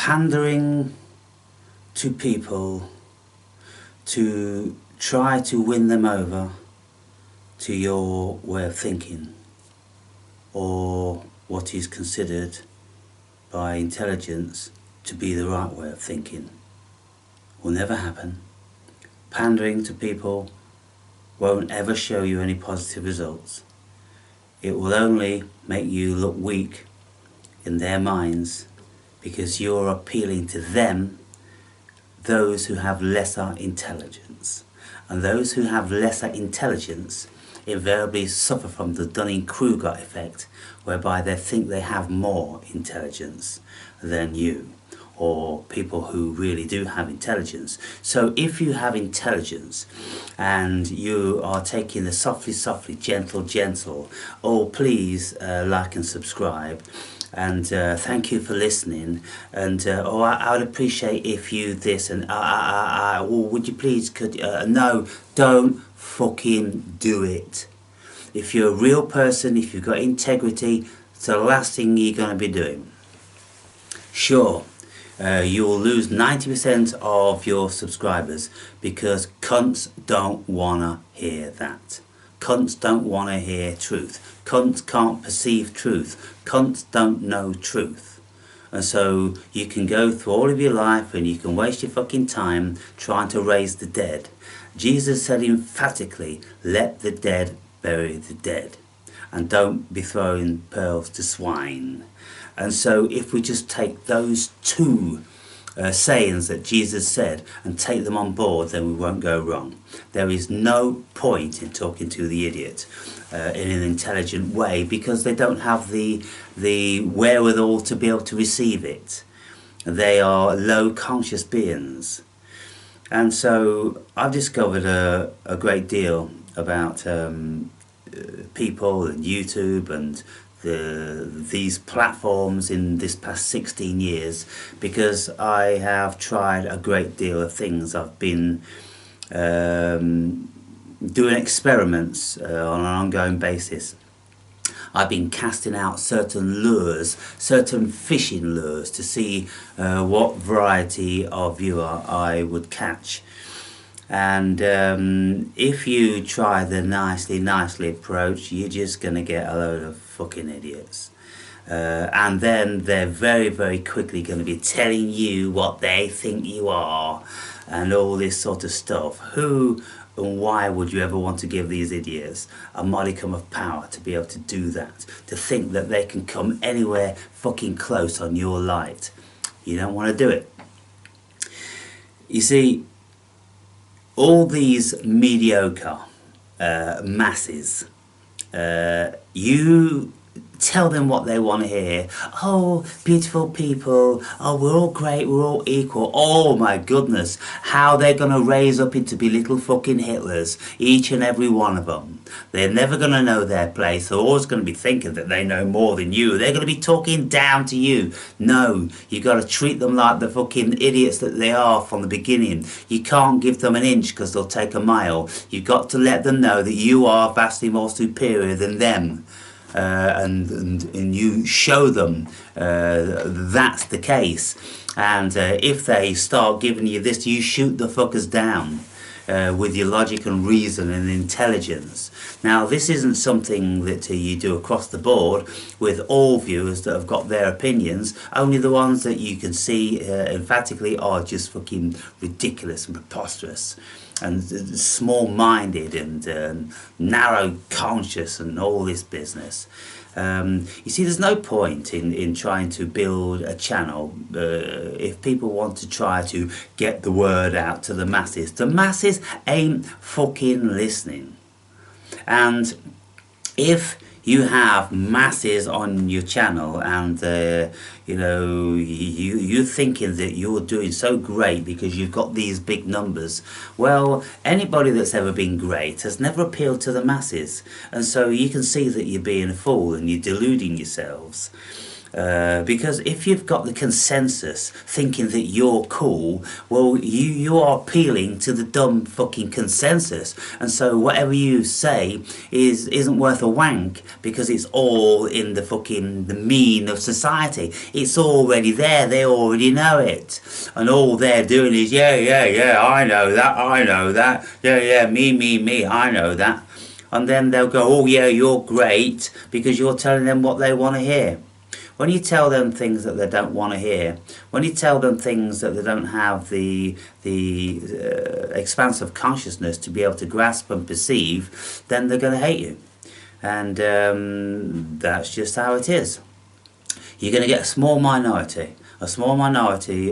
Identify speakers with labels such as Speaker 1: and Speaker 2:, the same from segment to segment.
Speaker 1: pandering to people to try to win them over to your way of thinking, or what is considered by intelligence to be the right way of thinking, will never happen. Pandering to people won't ever show you any positive results. It will only make you look weak in their minds, because you're appealing to them, those who have lesser intelligence. And those who have lesser intelligence invariably suffer from the Dunning-Kruger effect, whereby they think they have more intelligence than you, or people who really do have intelligence. So if you have intelligence and you are taking the softly, gentle, oh please like and subscribe, and thank you for listening, and I would appreciate if you this, and would you please could no, don't fucking do it. If you're a real person, if you've got integrity, it's the last thing you're going to be doing. Sure, you will lose 90% of your subscribers because cunts don't want to hear that. Cunts don't want to hear truth. Cunts can't perceive truth. Cunts don't know truth. And so you can go through all of your life and you can waste your fucking time trying to raise the dead. Jesus said emphatically, let the dead bury the dead, and don't be throwing pearls to swine. And so if we just take those two sayings that Jesus said and take them on board, then we won't go wrong. There is no point in talking to the idiot in an intelligent way, because they don't have the wherewithal to be able to receive it. They are low conscious beings. And so I've discovered a great deal about people and YouTube and these platforms in this past 16 years, because I have tried a great deal of things. I've been doing experiments on an ongoing basis. I've been casting out certain lures, certain fishing lures, to see what variety of viewer I would catch. And if you try the nicely approach, you're just going to get a load of fucking idiots. And then they're very quickly going to be telling you what they think you are and all this sort of stuff. Who and why would you ever want to give these idiots a modicum of power to be able to do that? To think that they can come anywhere fucking close on your light. You don't want to do it. You see, all these mediocre masses, you tell them what they want to hear. Oh, beautiful people, oh, we're all great, we're all equal. Oh my goodness, how they're going to raise up into be little fucking Hitlers, each and every one of them. They're never going to know their place. They're always going to be thinking that they know more than you. They're going to be talking down to you. No, you've got to treat them like the fucking idiots that they are from the beginning. You can't give them an inch because they'll take a mile. You've got to let them know that you are vastly more superior than them. And you show them that's the case. And if they start giving you this, you shoot the fuckers down with your logic and reason and intelligence. Now, this isn't something that you do across the board with all viewers that have got their opinions. Only the ones that you can see emphatically are just fucking ridiculous and preposterous and small-minded and narrow-conscious and all this business. You see, there's no point in trying to build a channel if people want to try to get the word out to the masses. The masses ain't fucking listening. And if you have masses on your channel and you know, you're thinking that you're doing so great because you've got these big numbers, well, anybody that's ever been great has never appealed to the masses. And so you can see that you're being a fool and you're deluding yourselves. Because if you've got the consensus thinking that you're cool, well, you are appealing to the dumb fucking consensus, and so whatever you say isn't worth a wank, because it's all in the mean of society. It's already there. They already know it, and all they're doing is yeah, I know that, yeah, me, I know that, and then they'll go, oh yeah, you're great, because you're telling them what they want to hear. When you tell them things that they don't want to hear, when you tell them things that they don't have the expansive consciousness to be able to grasp and perceive, then they're going to hate you. And that's just how it is. You're going to get a small minority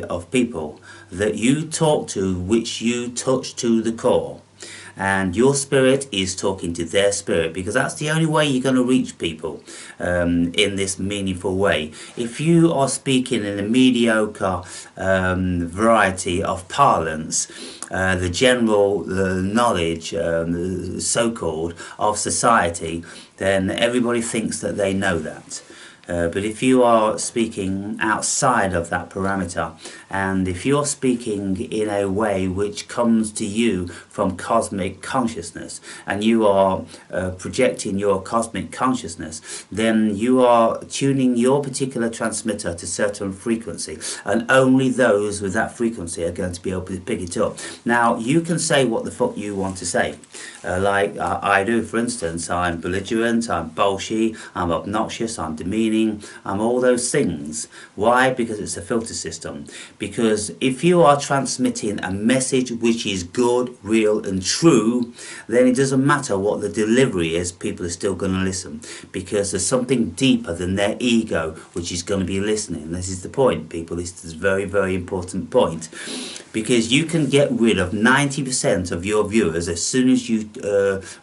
Speaker 1: of people that you talk to, which you touch to the core. And your spirit is talking to their spirit, because that's the only way you're going to reach people in this meaningful way. If you are speaking in a mediocre variety of parlance, the general knowledge, so-called, of society, then everybody thinks that they know that. But if you are speaking outside of that parameter, and if you're speaking in a way which comes to you from cosmic consciousness, and you are projecting your cosmic consciousness, then you are tuning your particular transmitter to certain frequency, and only those with that frequency are going to be able to pick it up. Now, you can say what the fuck you want to say, like I do, for instance. I'm belligerent, I'm bolshy, I'm obnoxious, I'm demeaning, I'm all those things. Why? Because it's a filter system. Because if you are transmitting a message which is good, real and true, then it doesn't matter what the delivery is, people are still going to listen, because there's something deeper than their ego which is going to be listening. This is the point, people. This is a very, very important point, because you can get rid of 90% of your viewers as soon as you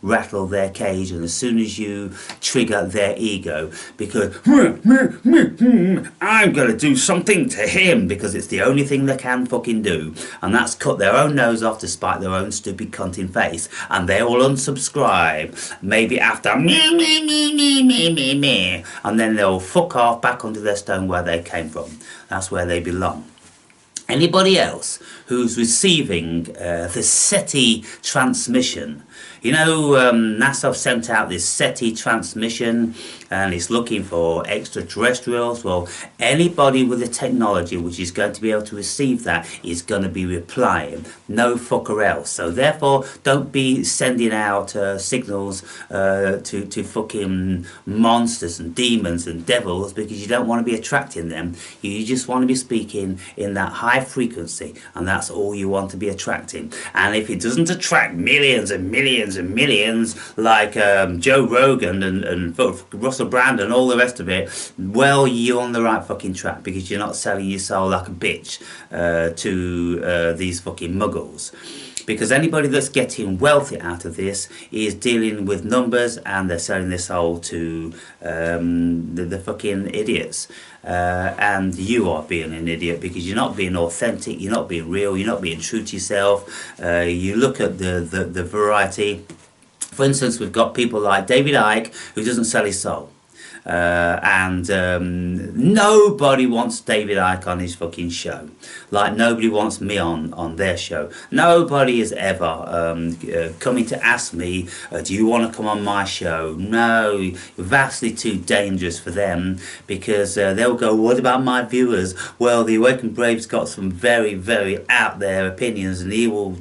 Speaker 1: rattle their cage, and as soon as you trigger their ego, because I'm going to do something to him, because it's the only thing they can fucking do, and that's cut their own nose off to spite their own stupid cunting face, and they all unsubscribe, maybe after me, and then they'll fuck off back onto their stone where they came from. That's where they belong. Anybody else who's receiving the SETI transmission, you know, NASA have sent out this SETI transmission, and it's looking for extraterrestrials. Well, anybody with the technology which is going to be able to receive that is going to be replying. No fucker else. So therefore, don't be sending out signals to fucking monsters and demons and devils, because you don't want to be attracting them. You just want to be speaking in that high frequency, and that's all you want to be attracting. And if it doesn't attract millions and millions and millions like Joe Rogan and Russell Brand and all the rest of it, well, you're on the right fucking track, because you're not selling your soul like a bitch to these fucking muggles. Because anybody that's getting wealthy out of this is dealing with numbers, and they're selling their soul to the fucking idiots. And you are being an idiot, because you're not being authentic, you're not being real, you're not being true to yourself. You look at the variety. For instance, we've got people like David Icke, who doesn't sell his soul. And nobody wants David Icke on his fucking show, like nobody wants me on their show. Nobody is ever coming to ask me, do you want to come on my show? No, vastly too dangerous for them, because they'll go, what about my viewers? Well, the Awakened Brave's got some very, very out there opinions, and he will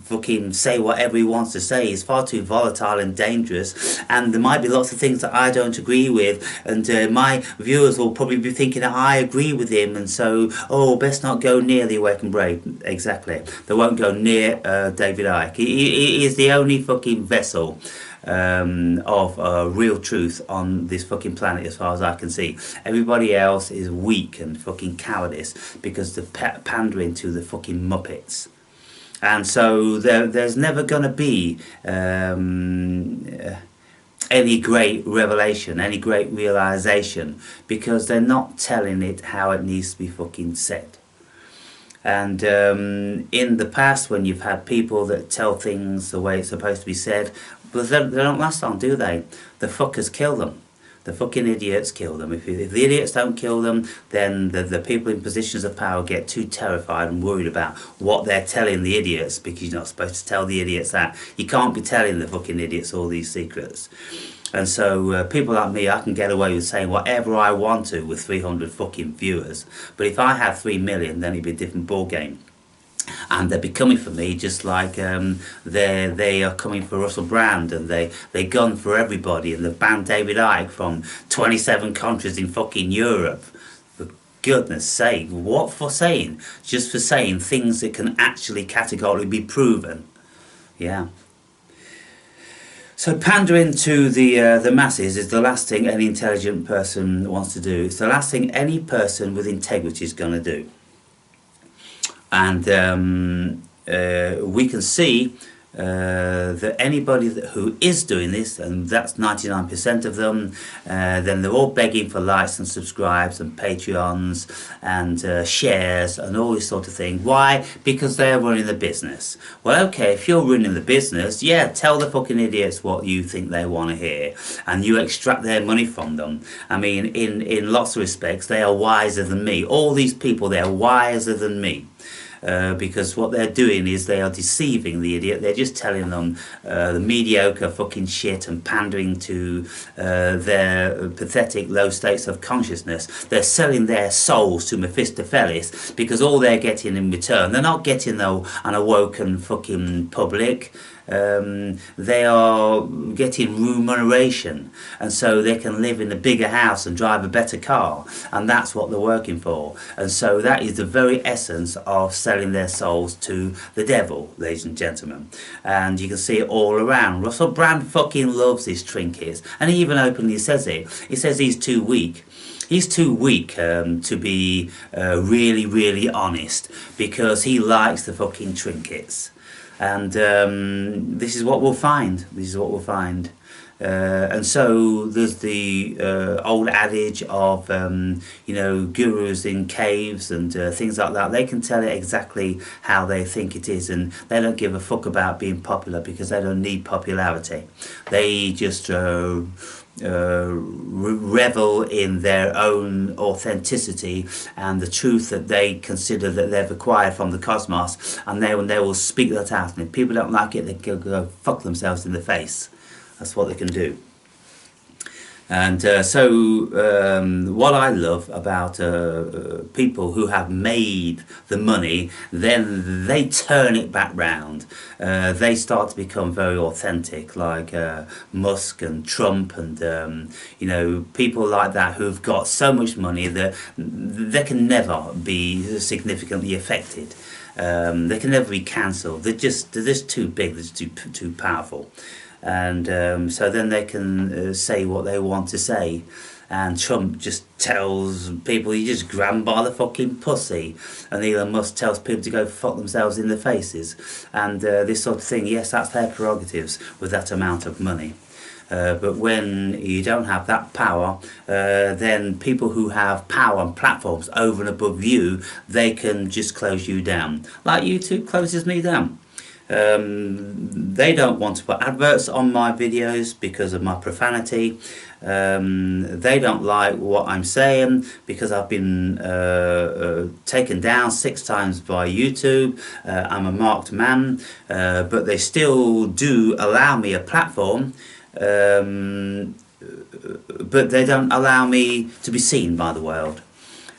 Speaker 1: fucking say whatever he wants to say. He's far too volatile and dangerous, and there might be lots of things that I don't agree with, and my viewers will probably be thinking that I agree with him, and so, oh, best not go near the Awakened Brave. Exactly. They won't go near David Icke. He is the only fucking vessel of real truth on this fucking planet, as far as I can see. Everybody else is weak and fucking cowardice, because they're pandering to the fucking Muppets. And so there's never going to be any great revelation, any great realization, because they're not telling it how it needs to be fucking said. And in the past, when you've had people that tell things the way it's supposed to be said, but they don't last long, do they? The fuckers kill them. The fucking idiots kill them. If the idiots don't kill them, then the people in positions of power get too terrified and worried about what they're telling the idiots, because you're not supposed to tell the idiots that. You can't be telling the fucking idiots all these secrets. And so people like me, I can get away with saying whatever I want to with 300 fucking viewers. But if I had 3 million, then it'd be a different ball game. And they'd be coming for me just like they are coming for Russell Brand, and they gun for everybody, and they've banned David Icke from 27 countries in fucking Europe. For goodness sake, what for saying? Just for saying things that can actually categorically be proven. Yeah. So pandering to the masses is the last thing any intelligent person wants to do. It's the last thing any person with integrity is going to do. And we can see that anybody who is doing this, and that's 99% of them, then they're all begging for likes and subscribes and Patreons and shares and all this sort of thing. Why? Because they're running the business. Well, okay, if you're running the business, yeah, tell the fucking idiots what you think they want to hear, and you extract their money from them. I mean, in lots of respects, they are wiser than me. All these people, they're wiser than me. Because what they're doing is they are deceiving the idiot. They're just telling them the mediocre fucking shit and pandering to their pathetic low states of consciousness. They're selling their souls to Mephistopheles, because all they're getting in return, they're not getting an awoken fucking public. They are getting remuneration, and so they can live in a bigger house and drive a better car, and that's what they're working for. And so that is the very essence of selling their souls to the devil, ladies and gentlemen. And you can see it all around. Russell Brand fucking loves his trinkets, and he even openly says it. He says he's too weak. He's too weak to be really, really honest, because he likes the fucking trinkets. And this is what we'll find. This is what we'll find. And so there's the old adage of, you know, gurus in caves and things like that. They can tell it exactly how they think it is, and they don't give a fuck about being popular, because they don't need popularity. They just revel in their own authenticity and the truth that they consider that they've acquired from the cosmos, and they will speak that out. And if people don't like it, they can go fuck themselves in the face. That's what they can do. And what I love about people who have made the money, then they turn it back round. They start to become very authentic, like Musk and Trump and you know, people like that who've got so much money that they can never be significantly affected. They can never be cancelled. They're just too big. They're just too powerful. And so then they can say what they want to say. And Trump just tells people, you just grab them by the fucking pussy. And Elon Musk tells people to go fuck themselves in the faces. And this sort of thing, yes, that's their prerogatives with that amount of money. But when you don't have that power, then people who have power and platforms over and above you, they can just close you down. Like YouTube closes me down. They don't want to put adverts on my videos because of my profanity. They don't like what I'm saying because I've been taken down 6 times by YouTube. I'm a marked man, but they still do allow me a platform, but they don't allow me to be seen by the world.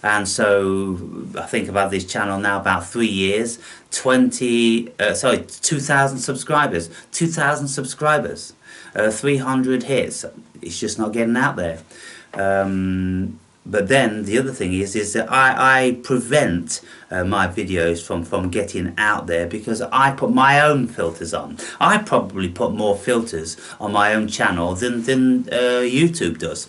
Speaker 1: And so I think I've had this channel now about 3 years, 2,000 subscribers, 2,000 subscribers, 300 hits. It's just not getting out there. But then the other thing is that I prevent my videos from getting out there because I put my own filters on. I probably put more filters on my own channel than YouTube does.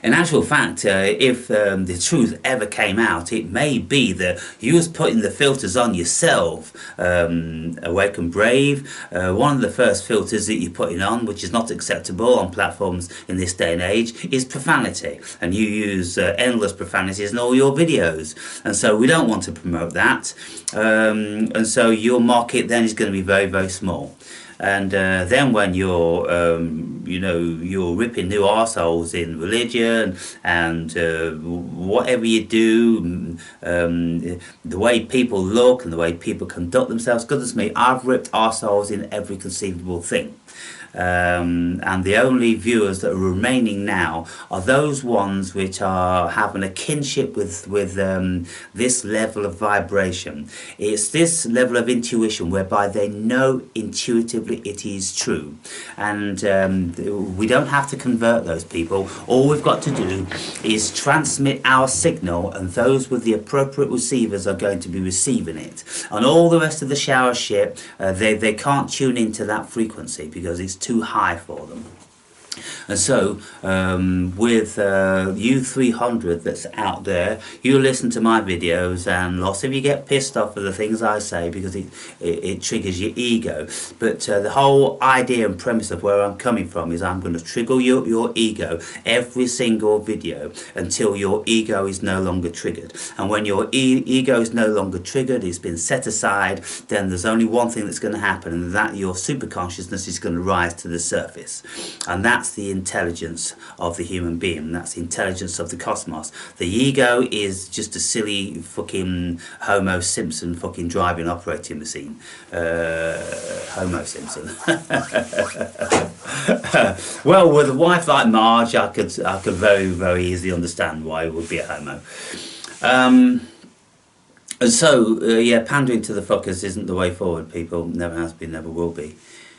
Speaker 1: In actual fact, if the truth ever came out, it may be that you was putting the filters on yourself. Awake and Brave, one of the first filters that you're putting on, which is not acceptable on platforms in this day and age, is profanity. And you use endless profanities in all your videos. And so we don't want to promote that. And so your market then is going to be very, very small. And then when you're, you're ripping new arseholes in religion and whatever you do, the way people look and the way people conduct themselves, goodness me, I've ripped arseholes in every conceivable thing. And the only viewers that are remaining now are those ones which are having a kinship with this level of vibration. It's this level of intuition whereby they know intuitively it is true, and we don't have to convert those people. All we've got to do is transmit our signal, and those with the appropriate receivers are going to be receiving it. And all the rest of the shower shit, they can't tune into that frequency because it's too high for them. And so with U300 that's out there, you listen to my videos and lots of you get pissed off at the things I say because it triggers your ego. But the whole idea and premise of where I'm coming from is I'm going to trigger your ego every single video until your ego is no longer triggered. And when your ego is no longer triggered, it's been set aside, then there's only one thing that's going to happen, and that your superconsciousness is going to rise to the surface. And that's the intelligence of the human being. That's the intelligence of the cosmos. The ego is just a silly fucking Homo Simpson fucking driving operating machine. Homo Simpson. Well, with a wife like Marge, I could very, very easily understand why it would be a homo. And so, yeah, pandering to the fuckers isn't the way forward, people. Never has been, never will be.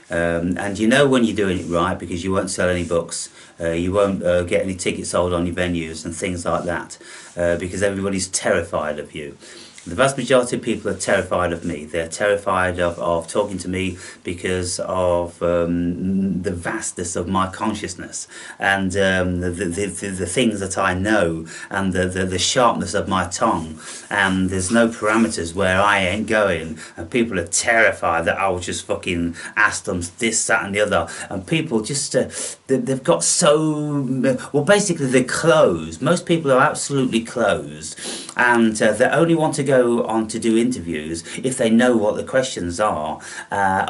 Speaker 1: And you know when you're doing it right because you won't sell any books, you won't get any tickets sold on your venues and things like that, because everybody's terrified of you. The vast majority of people are terrified of me. They're terrified of talking to me because of the vastness of my consciousness and the things that I know and the sharpness of my tongue. And there's no parameters where I ain't going. And people are terrified that I will just fucking ask them this, that and the other. And people just, they've got so... Well, basically they're closed. Most people are absolutely closed. And they only want to go on to do interviews if they know what the questions are,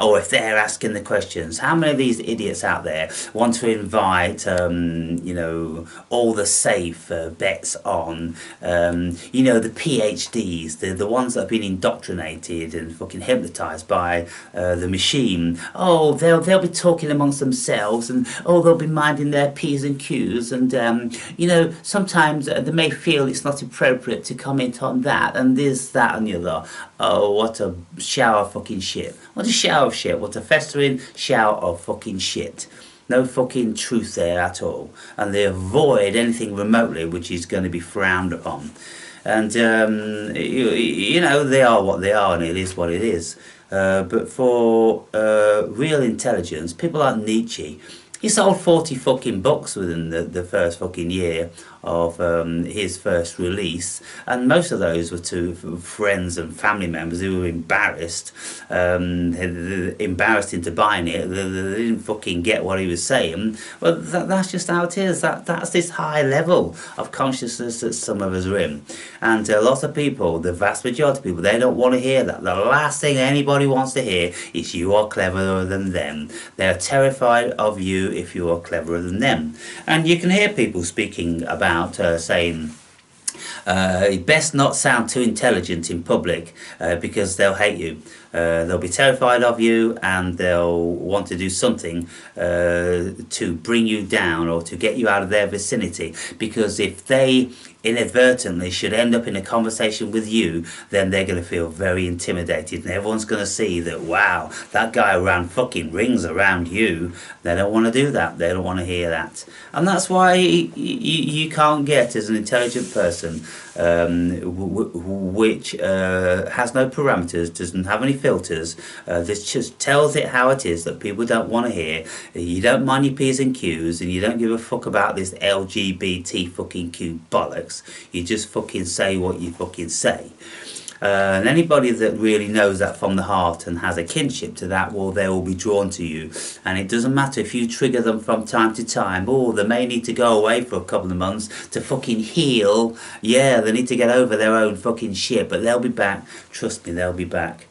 Speaker 1: or if they're asking the questions. How many of these idiots out there want to invite all the safe bets on the PhDs, the ones that have been indoctrinated and fucking hypnotized by the machine? Oh, they'll be talking amongst themselves, and they'll be minding their P's and Q's, and sometimes they may feel it's not appropriate to comment on that and this, that and the other. Oh, what a shower of fucking shit. What a shower of shit. What a festering shower of fucking shit. No fucking truth there at all. And they avoid anything remotely which is going to be frowned upon. And, they are what they are, and it is what it is. But for real intelligence, people like Nietzsche, he sold 40 fucking books within the first fucking year of his first release, and most of those were to friends and family members who were embarrassed into buying it. They didn't fucking get what he was saying. Well, that's just how it is. That's this high level of consciousness that some of us are in, and a lot of people, the vast majority of people, they don't want to hear that. The last thing anybody wants to hear is you are cleverer than them. They're terrified of you if you are cleverer than them. And you can hear people speaking about saying best not sound too intelligent in public because they'll hate you. They'll be terrified of you, and they'll want to do something to bring you down or to get you out of their vicinity, because if they inadvertently should end up in a conversation with you, then they're going to feel very intimidated, and everyone's going to see that, wow, that guy ran fucking rings around you. They don't want to do that. They don't want to hear that. And that's why you can't get, as an intelligent person, which has no parameters, doesn't have any filters, this just tells it how it is, that people don't want to hear. You don't mind your P's and Q's, and you don't give a fuck about this LGBT fucking Q bollocks. You just fucking say what you fucking say. And anybody that really knows that from the heart and has a kinship to that, well, they will be drawn to you. And it doesn't matter if you trigger them from time to time. Oh, they may need to go away for a couple of months to fucking heal. Yeah, they need to get over their own fucking shit, but they'll be back. Trust me, they'll be back.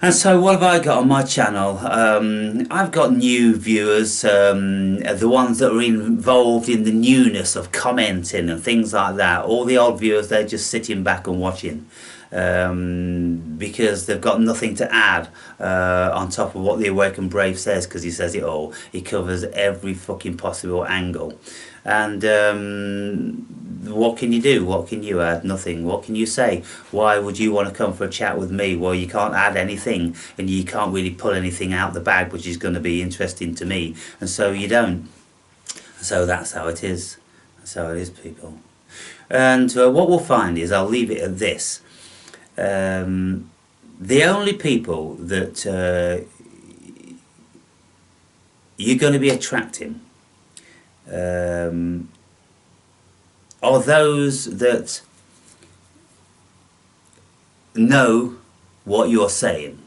Speaker 1: And so what have I got on my channel? I've got new viewers, the ones that are involved in the newness of commenting and things like that. All the old viewers, they're just sitting back and watching because they've got nothing to add on top of what the Awakened Brave says, because he says it all. He covers every fucking possible angle. And what can you do? What can you add? Nothing. What can you say? Why would you want to come for a chat with me? Well, you can't add anything, and you can't really pull anything out the bag which is going to be interesting to me, and so you don't. So that's how it is. That's how it is, people. And what we'll find is, I'll leave it at this. The only people that you're going to be attracting are those that know what you're saying.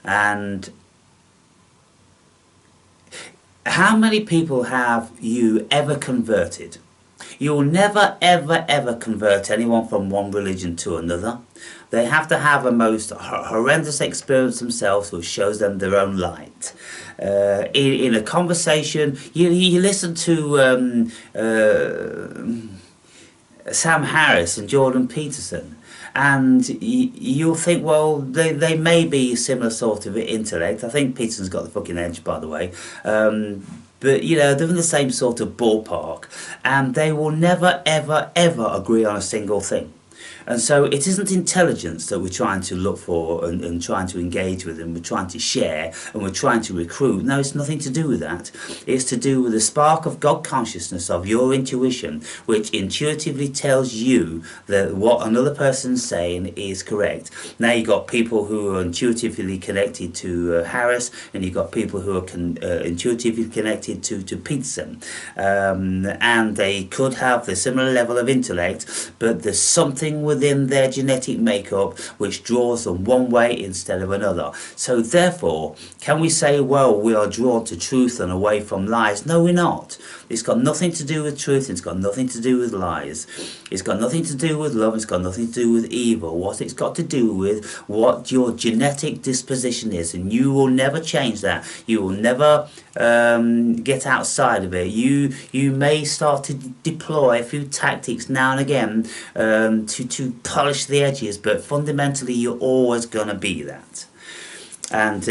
Speaker 1: And how many people have you ever converted? You'll never ever ever convert anyone from one religion to another. They have to have a most horrendous experience themselves which shows them their own light. In a conversation, you listen to Sam Harris and Jordan Peterson, and you'll think, well, they may be similar sort of intellect. I think Peterson's got the fucking edge, by the way. But, you know, they're in the same sort of ballpark, and they will never, ever, ever agree on a single thing. And so it isn't intelligence that we're trying to look for and trying to engage with, and we're trying to share and we're trying to recruit. No, it's nothing to do with that. It's to do with the spark of God consciousness of your intuition, which intuitively tells you that what another person's saying is correct. Now you've got people who are intuitively connected to Harris, and you've got people who are intuitively connected to Peterson. And they could have the similar level of intellect, but there's something within their genetic makeup which draws them one way instead of another. So therefore, can we say, well, we are drawn to truth and away from lies? No, we're not. It's got nothing to do with truth, it's got nothing to do with lies. It's got nothing to do with love, it's got nothing to do with evil. What it's got to do with what your genetic disposition is, and you will never change that. You will never get outside of it. You may start to deploy a few tactics now and again to polish the edges, but fundamentally you're always going to be that. And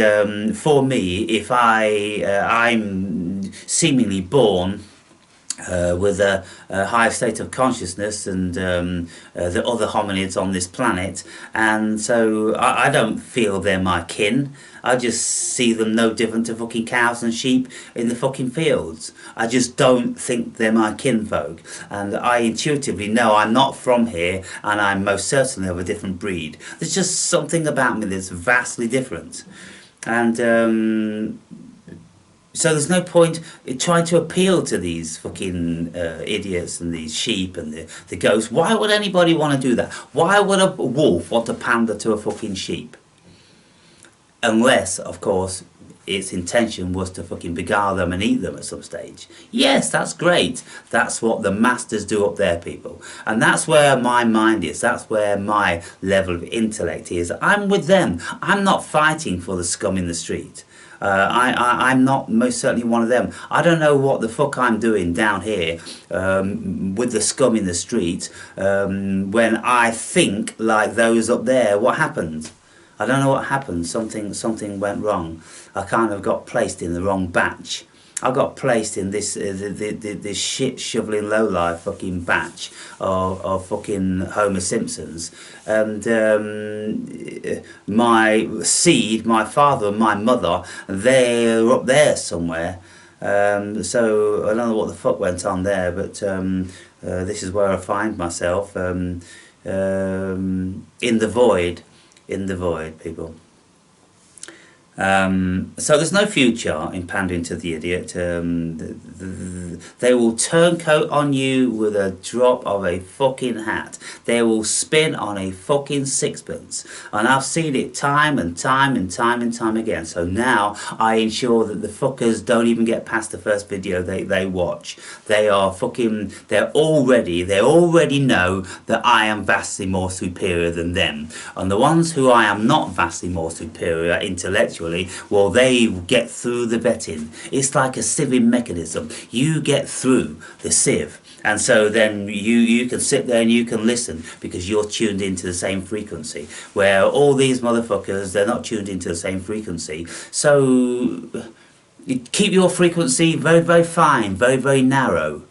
Speaker 1: for me, if I'm seemingly born with a higher state of consciousness and the other hominids on this planet, and so I don't feel they're my kin. I just see them no different to fucking cows and sheep in the fucking fields. I just don't think they're my kinfolk, and I intuitively know I'm not from here, and I'm most certainly of a different breed. There's just something about me that's vastly different, and so there's no point in trying to appeal to these fucking idiots and these sheep and the ghosts. Why would anybody want to do that? Why would a wolf want to pander to a fucking sheep? Unless, of course, its intention was to fucking beguile them and eat them at some stage. Yes, that's great. That's what the masters do up there, people. And that's where my mind is. That's where my level of intellect is. I'm with them. I'm not fighting for the scum in the street. I'm not most certainly one of them. I don't know what the fuck I'm doing down here with the scum in the street when I think like those up there. What happened? I don't know what happened. Something went wrong. I kind of got placed in the wrong batch. I got placed in this this shit shoveling lowlife fucking batch of fucking Homer Simpsons, and my seed, my father and my mother, they're up there somewhere. So I don't know what the fuck went on there, but this is where I find myself, in the void, people. So there's no future in pandering to the idiot. They will turncoat on you with a drop of a fucking hat. They will spin on a fucking sixpence. And I've seen it time and time and time and time again. So now I ensure that the fuckers don't even get past the first video they watch. They are fucking, they already know that I am vastly more superior than them. And the ones who I am not vastly more superior intellectually, well, they get through the vetting. It's like a sieving mechanism. You get through the sieve, and so then you can sit there and you can listen because you're tuned into the same frequency, where all these motherfuckers, they're not tuned into the same frequency. So you keep your frequency very, very fine, very, very narrow.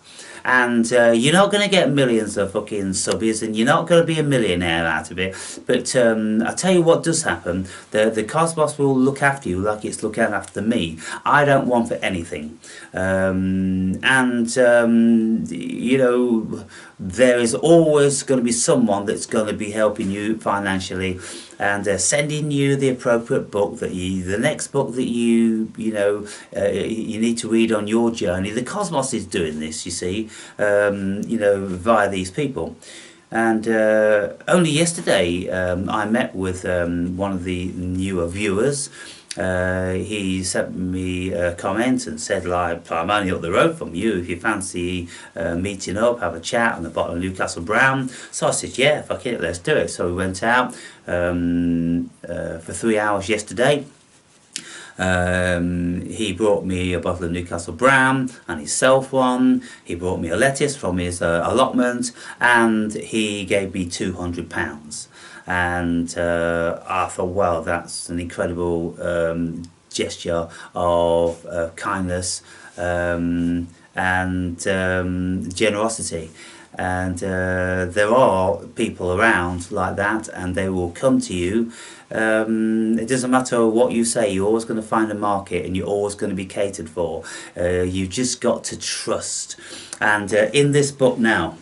Speaker 1: And you're not going to get millions of fucking subbies, and you're not going to be a millionaire out of it. But I tell you what does happen. The cosmos will look after you like it's looking after me. I don't want for anything. You know, there is always going to be someone that's going to be helping you financially, and sending you the appropriate book that the next book that you need to read on your journey. The cosmos is doing this, you see, you know, via these people. And only yesterday I met with one of the newer viewers. He sent me a comment and said, like, I'm only up the road from you, if you fancy meeting up, have a chat on the bottom of Newcastle Brown. So I said, yeah, fuck it, let's do it. So we went out for 3 hours yesterday. He brought me a bottle of Newcastle Brown and himself one. He brought me a lettuce from his allotment, and he gave me £200. And I thought, well, that's an incredible gesture of kindness and generosity. And there are people around like that, and they will come to you. It doesn't matter what you say, you're always going to find a market, and you're always going to be catered for. You just got to trust. And in this book now,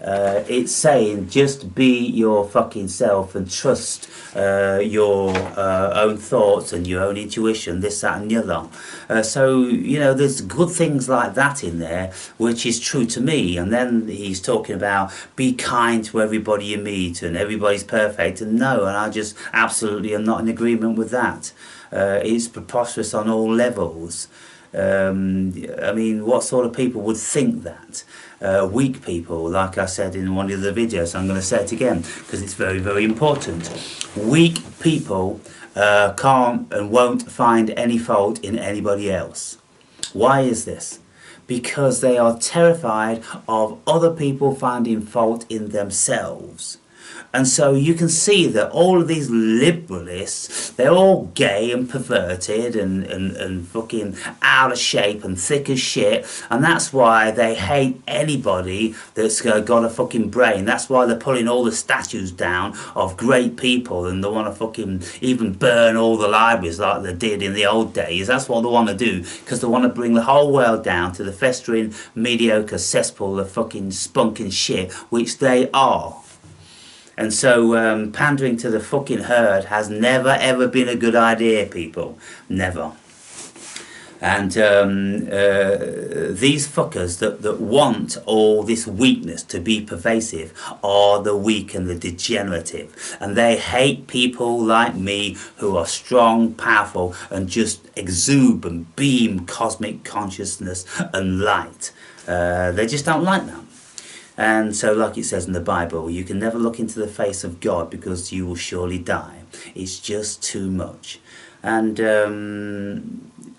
Speaker 1: it's saying just be your fucking self and trust your own thoughts and your own intuition, this, that and the other. So, you know, there's good things like that in there, which is true to me. And then he's talking about be kind to everybody you meet and everybody's perfect. And no, and I just absolutely am not in agreement with that. It's preposterous on all levels. I mean, what sort of people would think that? Weak people, like I said in one of the videos, I'm going to say it again because it's very, very important. Weak people can't and won't find any fault in anybody else. Why is this? Because they are terrified of other people finding fault in themselves. And so you can see that all of these liberalists, they're all gay and perverted and fucking out of shape and thick as shit. And that's why they hate anybody that's got a fucking brain. That's why they're pulling all the statues down of great people, and they want to fucking even burn all the libraries like they did in the old days. That's what they want to do, because they want to bring the whole world down to the festering, mediocre cesspool of fucking spunk and shit, which they are. And so pandering to the fucking herd has never ever been a good idea, people. Never. And these fuckers that want all this weakness to be pervasive are the weak and the degenerative. And they hate people like me who are strong, powerful, and just exude and beam cosmic consciousness and light. They just don't like that. And so, like it says in the Bible, you can never look into the face of God because you will surely die. It's just too much. And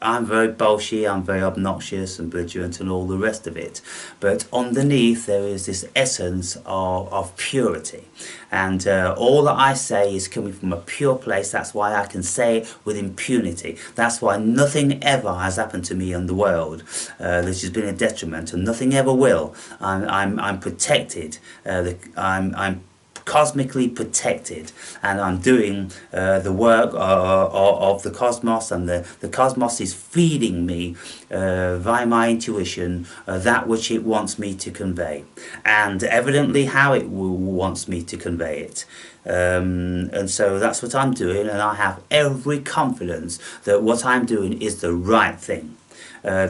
Speaker 1: I'm very bolshy, I'm very obnoxious and belligerent and all the rest of it. But underneath there is this essence of purity. And all that I say is coming from a pure place. That's why I can say it with impunity. That's why nothing ever has happened to me in the world that has been a detriment, and nothing ever will. I'm protected. I'm cosmically protected, and I'm doing the work of the cosmos, and the cosmos is feeding me via my intuition that which it wants me to convey, and evidently how it wants me to convey it. And so that's what I'm doing, and I have every confidence that what I'm doing is the right thing.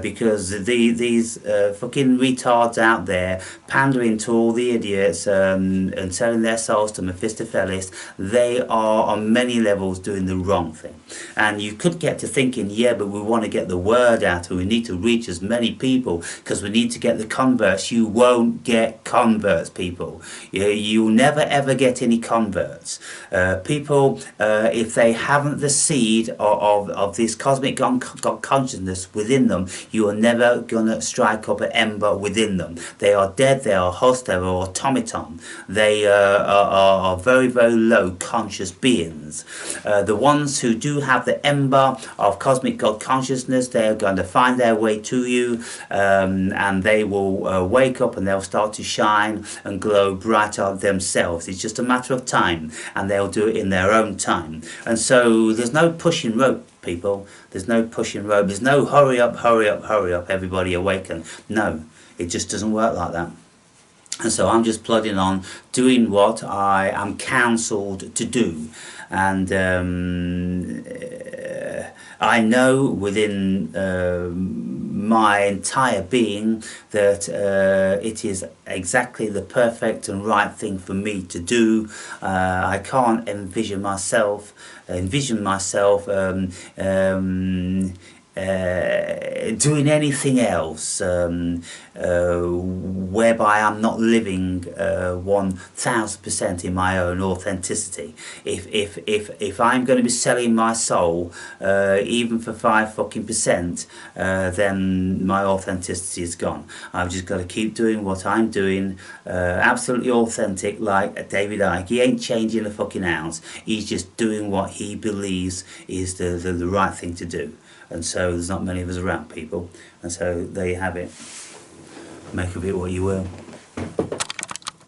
Speaker 1: Because these fucking retards out there pandering to all the idiots and selling their souls to Mephistopheles, they are on many levels doing the wrong thing. And you could get to thinking, yeah, but we want to get the word out, and we need to reach as many people because we need to get the converts. You won't get converts, people. You'll never ever get any converts. People, if they haven't the seed of this cosmic God consciousness within them, you are never going to strike up an ember within them. They are dead, they are host, they are automaton. They are very, very low conscious beings. The ones who do have the ember of cosmic God consciousness, they are going to find their way to you, and they will wake up and they'll start to shine and glow brighter themselves. It's just a matter of time, and they'll do it in their own time. And so there's no pushing rope, people. There's no pushing rope. There's no hurry up, hurry up, hurry up, everybody awaken. No, it just doesn't work like that. And so I'm just plodding on, doing what I am counselled to do. And I know within my entire being that it is exactly the perfect and right thing for me to do. I can't envision myself doing anything else whereby I'm not living 1000% in my own authenticity. If I'm going to be selling my soul even for 5% then my authenticity is gone. I've just got to keep doing what I'm doing, absolutely authentic, like David Icke. He ain't changing a fucking ounce. He's just doing what he believes is the right thing to do. And so there's not many of us around, people. And so there you have it. Make of it what you will.